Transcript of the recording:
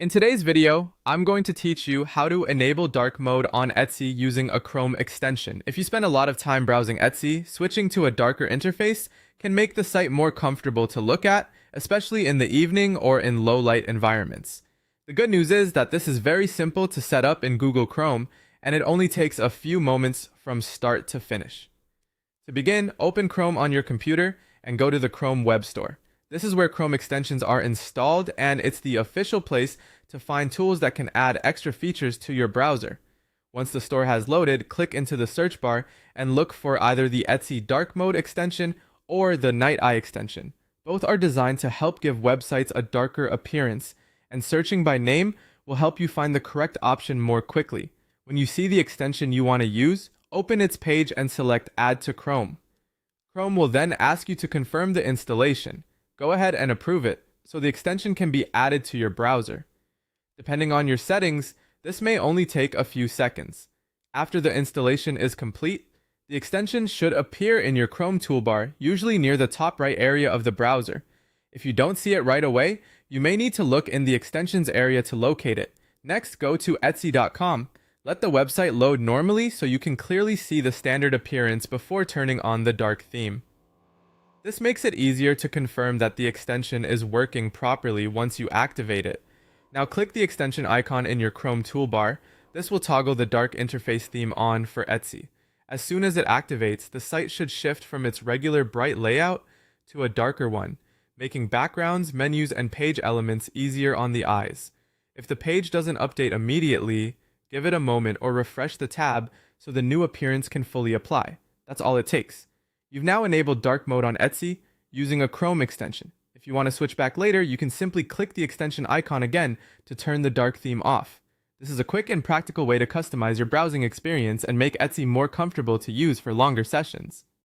In today's video, I'm going to teach you how to enable dark mode on Etsy using a Chrome extension. If you spend a lot of time browsing Etsy, switching to a darker interface can make the site more comfortable to look at, especially in the evening or in low light environments. The good news is that this is very simple to set up in Google Chrome, and it only takes a few moments from start to finish. To begin, open Chrome on your computer and go to the Chrome Web Store. This is where Chrome extensions are installed, and it's the official place to find tools that can add extra features to your browser. Once the store has loaded, click into the search bar and look for either the Etsy Dark Mode extension or the Night Eye extension. Both are designed to help give websites a darker appearance, and searching by name will help you find the correct option more quickly. When you see the extension you want to use, open its page and select Add to Chrome. Chrome will then ask you to confirm the installation. Go ahead and approve it, so the extension can be added to your browser. Depending on your settings, this may only take a few seconds. After the installation is complete, the extension should appear in your Chrome toolbar, usually near the top right area of the browser. If you don't see it right away, you may need to look in the extensions area to locate it. Next, go to Etsy.com. Let the website load normally so you can clearly see the standard appearance before turning on the dark theme. This makes it easier to confirm that the extension is working properly once you activate it. Now click the extension icon in your Chrome toolbar. This will toggle the dark interface theme on for Etsy. As soon as it activates, the site should shift from its regular bright layout to a darker one, making backgrounds, menus, and page elements easier on the eyes. If the page doesn't update immediately, give it a moment or refresh the tab so the new appearance can fully apply. That's all it takes. You've now enabled dark mode on Etsy using a Chrome extension. If you want to switch back later, you can simply click the extension icon again to turn the dark theme off. This is a quick and practical way to customize your browsing experience and make Etsy more comfortable to use for longer sessions.